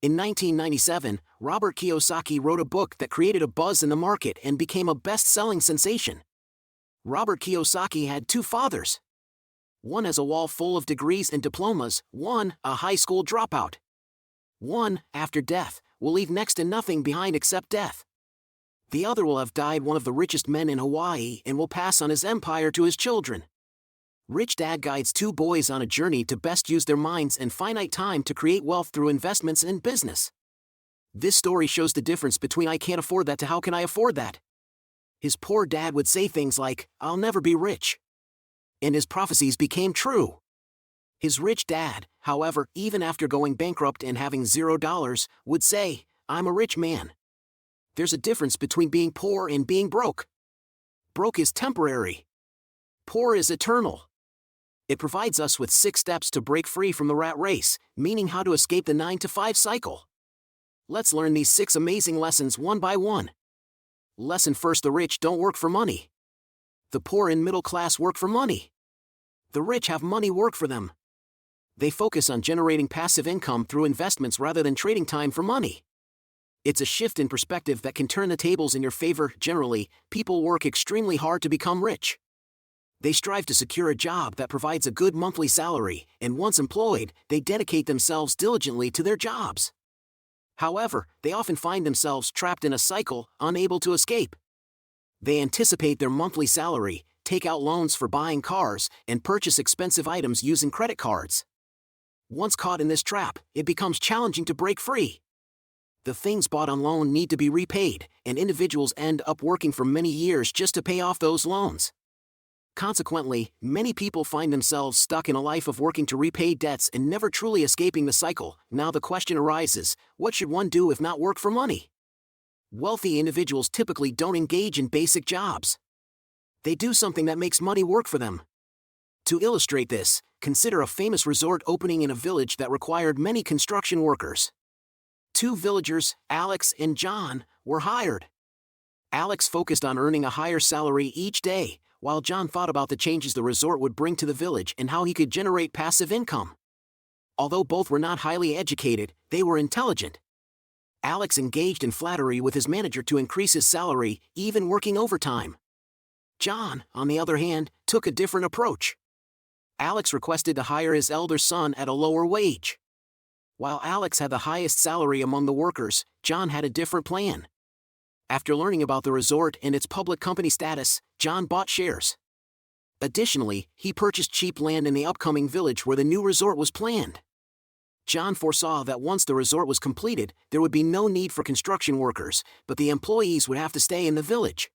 In 1997, Robert Kiyosaki wrote a book that created a buzz in the market and became a best-selling sensation. Robert Kiyosaki had two fathers. One has a wall full of degrees and diplomas, one, a high school dropout. One, after death, will leave next to nothing behind except death. The other will have died one of the richest men in Hawaii and will pass on his empire to his children. Rich Dad guides two boys on a journey to best use their minds and finite time to create wealth through investments and business. This story shows the difference between "I can't afford that" to "how can I afford that?" His poor dad would say things like, "I'll never be rich." And his prophecies became true. His rich dad, however, even after going bankrupt and having $0, would say, "I'm a rich man." There's a difference between being poor and being broke. Broke is temporary. Poor is eternal. It provides us with 6 steps to break free from the rat race, meaning how to escape the 9-to-5 cycle. Let's learn these 6 amazing lessons one by one. Lesson first: the rich don't work for money. The poor and middle class work for money. The rich have money work for them. They focus on generating passive income through investments rather than trading time for money. It's a shift in perspective that can turn the tables in your favor. Generally, people work extremely hard to become rich. They strive to secure a job that provides a good monthly salary, and once employed, they dedicate themselves diligently to their jobs. However, they often find themselves trapped in a cycle, unable to escape. They anticipate their monthly salary, take out loans for buying cars, and purchase expensive items using credit cards. Once caught in this trap, it becomes challenging to break free. The things bought on loan need to be repaid, and individuals end up working for many years just to pay off those loans. Consequently, many people find themselves stuck in a life of working to repay debts and never truly escaping the cycle. Now the question arises, what should one do if not work for money? Wealthy individuals typically don't engage in basic jobs. They do something that makes money work for them. To illustrate this, consider a famous resort opening in a village that required many construction workers. 2 villagers, Alex and John, were hired. Alex focused on earning a higher salary each day, while John thought about the changes the resort would bring to the village and how he could generate passive income. Although both were not highly educated, they were intelligent. Alex engaged in flattery with his manager to increase his salary, even working overtime. John, on the other hand, took a different approach. Alex requested to hire his elder son at a lower wage. While Alex had the highest salary among the workers, John had a different plan. After learning about the resort and its public company status, John bought shares. Additionally, he purchased cheap land in the upcoming village where the new resort was planned. John foresaw that once the resort was completed, there would be no need for construction workers, but the employees would have to stay in the village.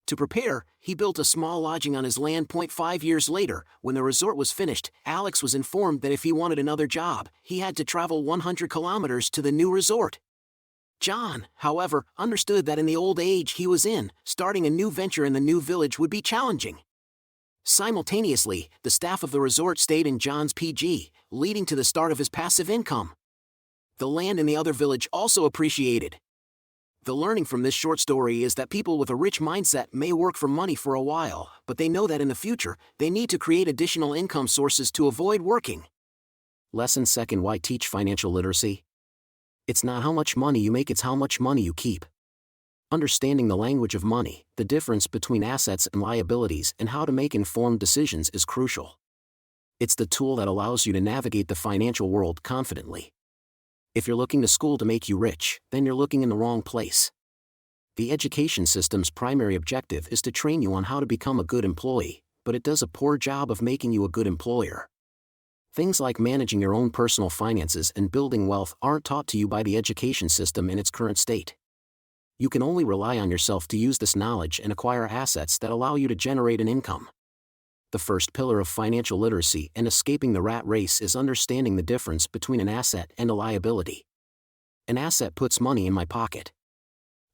To prepare, he built a small lodging on his land. 5 years later, when the resort was finished, Alex was informed that if he wanted another job, he had to travel 100 kilometers to the new resort. John, however, understood that in the old age he was in, starting a new venture in the new village would be challenging. Simultaneously, the staff of the resort stayed in John's PG, leading to the start of his passive income. The land in the other village also appreciated. The learning from this short story is that people with a rich mindset may work for money for a while, but they know that in the future, they need to create additional income sources to avoid working. Lesson second: why teach financial literacy? It's not how much money you make, it's how much money you keep. Understanding the language of money, the difference between assets and liabilities, and how to make informed decisions is crucial. It's the tool that allows you to navigate the financial world confidently. If you're looking to school to make you rich, then you're looking in the wrong place. The education system's primary objective is to train you on how to become a good employee, but it does a poor job of making you a good employer. Things like managing your own personal finances and building wealth aren't taught to you by the education system in its current state. You can only rely on yourself to use this knowledge and acquire assets that allow you to generate an income. The first pillar of financial literacy and escaping the rat race is understanding the difference between an asset and a liability. An asset puts money in my pocket.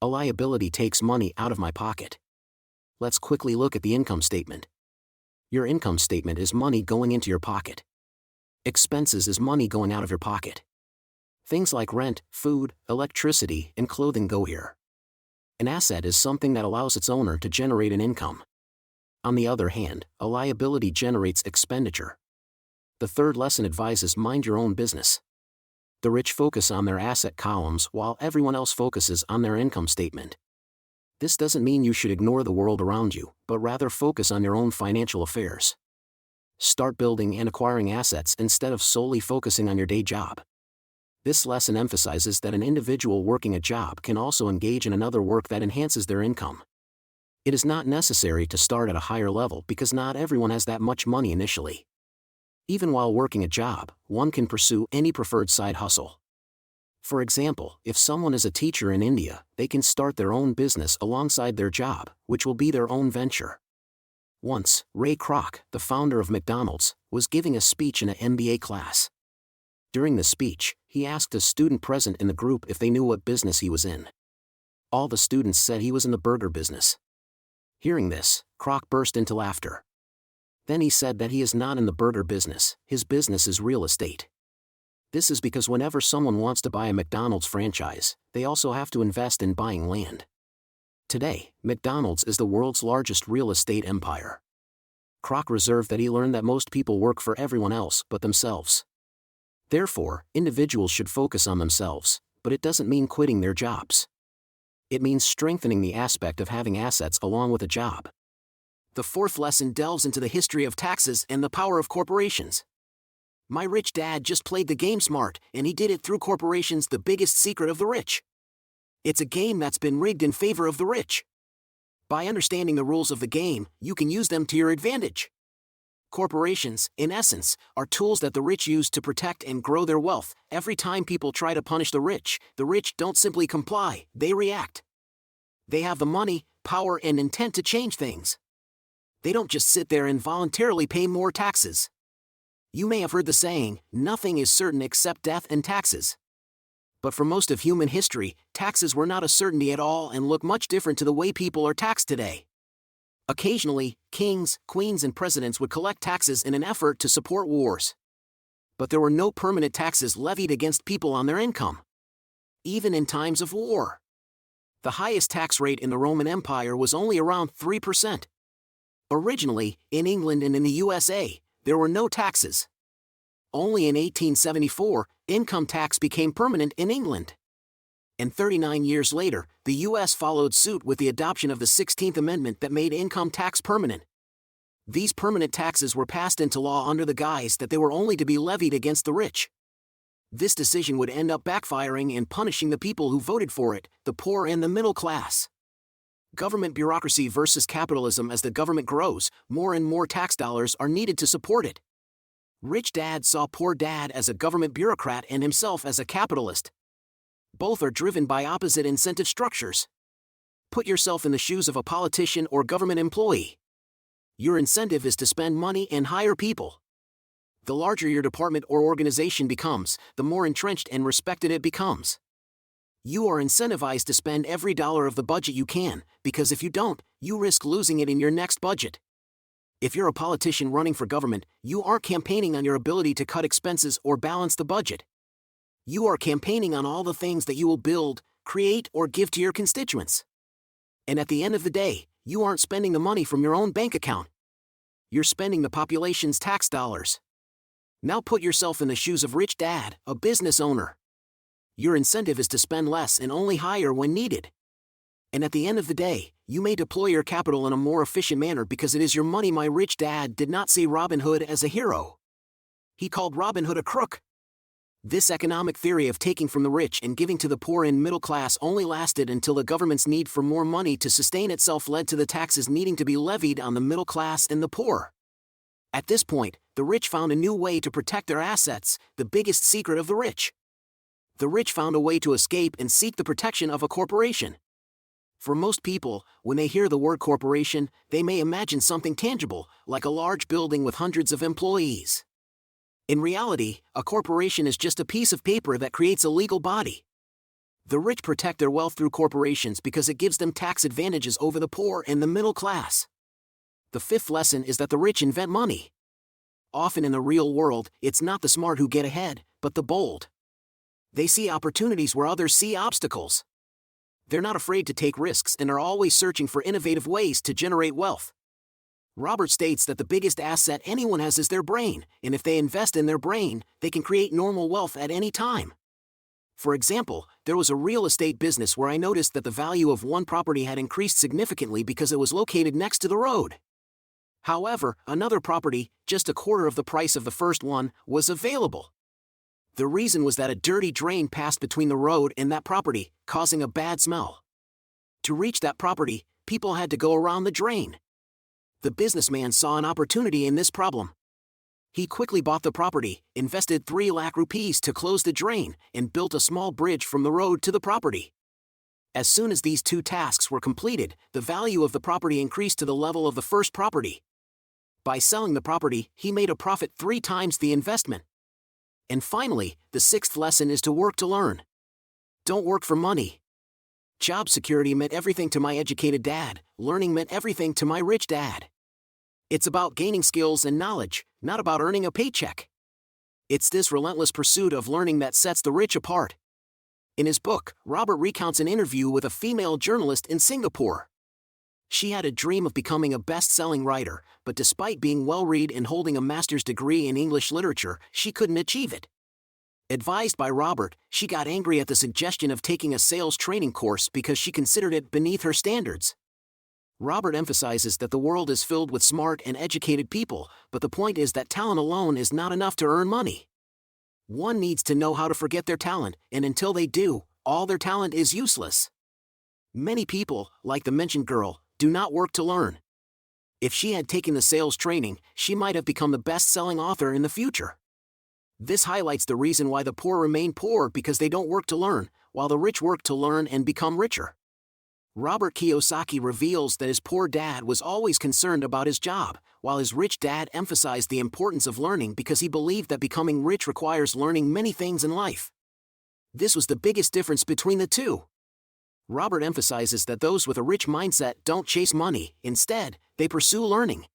A liability takes money out of my pocket. Let's quickly look at the income statement. Your income statement is money going into your pocket. Expenses is money going out of your pocket. Things like rent, food, electricity, and clothing go here. An asset is something that allows its owner to generate an income. On the other hand, a liability generates expenditure. The third lesson advises mind your own business. The rich focus on their asset columns while everyone else focuses on their income statement. This doesn't mean you should ignore the world around you, but rather focus on your own financial affairs. Start building and acquiring assets instead of solely focusing on your day job. This lesson emphasizes that an individual working a job can also engage in another work that enhances their income. It is not necessary to start at a higher level because not everyone has that much money initially. Even while working a job, one can pursue any preferred side hustle. For example, if someone is a teacher in India, they can start their own business alongside their job, which will be their own venture. Once, Ray Kroc, the founder of McDonald's, was giving a speech in an MBA class. During the speech, he asked a student present in the group if they knew what business he was in. All the students said he was in the burger business. Hearing this, Kroc burst into laughter. Then he said that he is not in the burger business, his business is real estate. This is because whenever someone wants to buy a McDonald's franchise, they also have to invest in buying land. Today, McDonald's is the world's largest real estate empire. Kroc reserved that he learned that most people work for everyone else but themselves. Therefore, individuals should focus on themselves, but it doesn't mean quitting their jobs. It means strengthening the aspect of having assets along with a job. The fourth lesson delves into the history of taxes and the power of corporations. My rich dad just played the game smart, and he did it through corporations, the biggest secret of the rich. It's a game that's been rigged in favor of the rich. By understanding the rules of the game, you can use them to your advantage. Corporations, in essence, are tools that the rich use to protect and grow their wealth. Every time people try to punish the rich don't simply comply, they react. They have the money, power, and intent to change things. They don't just sit there and voluntarily pay more taxes. You may have heard the saying, nothing is certain except death and taxes. But for most of human history, taxes were not a certainty at all and look much different to the way people are taxed today. Occasionally, kings, queens, and presidents would collect taxes in an effort to support wars. But there were no permanent taxes levied against people on their income. Even in times of war. The highest tax rate in the Roman Empire was only around 3%. Originally, in England and in the USA, there were no taxes. Only in 1874, income tax became permanent in England. And 39 years later, the U.S. followed suit with the adoption of the 16th Amendment that made income tax permanent. These permanent taxes were passed into law under the guise that they were only to be levied against the rich. This decision would end up backfiring and punishing the people who voted for it, the poor and the middle class. Government bureaucracy versus capitalism. As the government grows, more and more tax dollars are needed to support it. Rich Dad saw Poor Dad as a government bureaucrat and himself as a capitalist. Both are driven by opposite incentive structures. Put yourself in the shoes of a politician or government employee. Your incentive is to spend money and hire people. The larger your department or organization becomes, the more entrenched and respected it becomes. You are incentivized to spend every dollar of the budget you can, because if you don't, you risk losing it in your next budget. If you're a politician running for government, you aren't campaigning on your ability to cut expenses or balance the budget. You are campaigning on all the things that you will build, create, or give to your constituents. And at the end of the day, you aren't spending the money from your own bank account. You're spending the population's tax dollars. Now put yourself in the shoes of Rich Dad, a business owner. Your incentive is to spend less and only hire when needed. And at the end of the day, you may deploy your capital in a more efficient manner because it is your money. My rich dad did not see Robin Hood as a hero. He called Robin Hood a crook. This economic theory of taking from the rich and giving to the poor and middle class only lasted until the government's need for more money to sustain itself led to the taxes needing to be levied on the middle class and the poor. At this point, the rich found a new way to protect their assets, the biggest secret of the rich. The rich found a way to escape and seek the protection of a corporation. For most people, when they hear the word corporation, they may imagine something tangible, like a large building with hundreds of employees. In reality, a corporation is just a piece of paper that creates a legal body. The rich protect their wealth through corporations because it gives them tax advantages over the poor and the middle class. The fifth lesson is that the rich invent money. Often in the real world, it's not the smart who get ahead, but the bold. They see opportunities where others see obstacles. They're not afraid to take risks and are always searching for innovative ways to generate wealth. Robert states that the biggest asset anyone has is their brain, and if they invest in their brain, they can create normal wealth at any time. For example, there was a real estate business where I noticed that the value of one property had increased significantly because it was located next to the road. However, another property, just a quarter of the price of the first one, was available. The reason was that a dirty drain passed between the road and that property, causing a bad smell. To reach that property, people had to go around the drain. The businessman saw an opportunity in this problem. He quickly bought the property, invested 3 lakh rupees to close the drain, and built a small bridge from the road to the property. As soon as these 2 tasks were completed, the value of the property increased to the level of the first property. By selling the property, he made a profit 3 times the investment. And finally, the 6th lesson is to work to learn. Don't work for money. Job security meant everything to my educated dad, learning meant everything to my rich dad. It's about gaining skills and knowledge, not about earning a paycheck. It's this relentless pursuit of learning that sets the rich apart. In his book, Robert recounts an interview with a female journalist in Singapore. She had a dream of becoming a best-selling writer, but despite being well-read and holding a master's degree in English literature, she couldn't achieve it. Advised by Robert, she got angry at the suggestion of taking a sales training course because she considered it beneath her standards. Robert emphasizes that the world is filled with smart and educated people, but the point is that talent alone is not enough to earn money. One needs to know how to forget their talent, and until they do, all their talent is useless. Many people, like the mentioned girl, do not work to learn. If she had taken the sales training, she might have become the best-selling author in the future. This highlights the reason why the poor remain poor, because they don't work to learn, while the rich work to learn and become richer. Robert Kiyosaki reveals that his poor dad was always concerned about his job, while his rich dad emphasized the importance of learning because he believed that becoming rich requires learning many things in life. This was the biggest difference between the two. Robert emphasizes that those with a rich mindset don't chase money, instead, they pursue learning.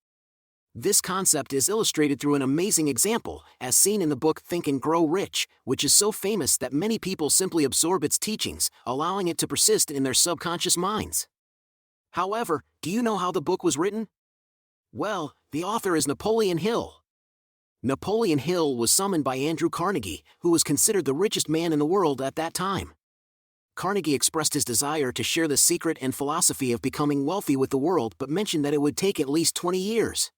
This concept is illustrated through an amazing example, as seen in the book Think and Grow Rich, which is so famous that many people simply absorb its teachings, allowing it to persist in their subconscious minds. However, do you know how the book was written? Well, the author is Napoleon Hill. Napoleon Hill was summoned by Andrew Carnegie, who was considered the richest man in the world at that time. Carnegie expressed his desire to share the secret and philosophy of becoming wealthy with the world, but mentioned that it would take at least 20 years.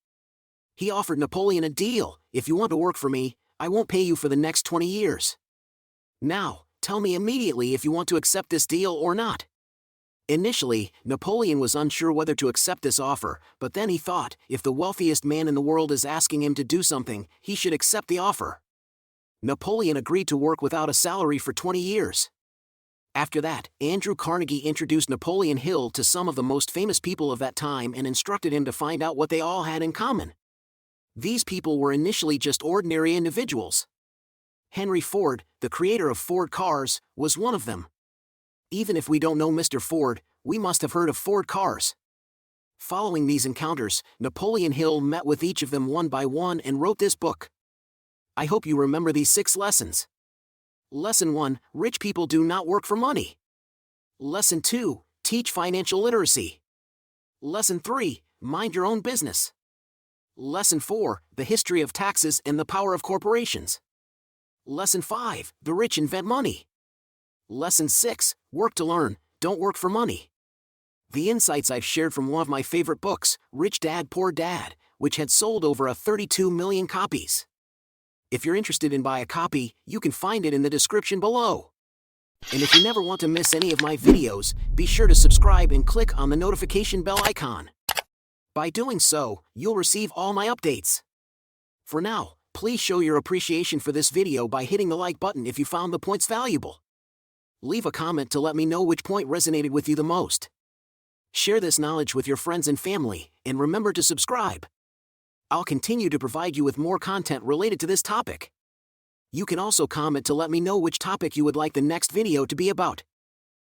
He offered Napoleon a deal: if you want to work for me, I won't pay you for the next 20 years. Now, tell me immediately if you want to accept this deal or not. Initially, Napoleon was unsure whether to accept this offer, but then he thought, if the wealthiest man in the world is asking him to do something, he should accept the offer. Napoleon agreed to work without a salary for 20 years. After that, Andrew Carnegie introduced Napoleon Hill to some of the most famous people of that time and instructed him to find out what they all had in common. These people were initially just ordinary individuals. Henry Ford, the creator of Ford cars, was one of them. Even if we don't know Mr. Ford, we must have heard of Ford cars. Following these encounters, Napoleon Hill met with each of them one by one and wrote this book. I hope you remember these 6 lessons. Lesson 1, rich people do not work for money. Lesson 2, teach financial literacy. Lesson 3, mind your own business. Lesson 4, the history of taxes and the power of corporations. Lesson 5, the rich invent money. Lesson 6, work to learn, don't work for money. The insights I've shared from one of my favorite books, Rich Dad, Poor Dad, which had sold over 32 million copies. If you're interested in buy a copy, you can find it in the description below. And if you never want to miss any of my videos, be sure to subscribe and click on the notification bell icon. By doing so, you'll receive all my updates. For now, please show your appreciation for this video by hitting the like button if you found the points valuable. Leave a comment to let me know which point resonated with you the most. Share this knowledge with your friends and family, and remember to subscribe. I'll continue to provide you with more content related to this topic. You can also comment to let me know which topic you would like the next video to be about.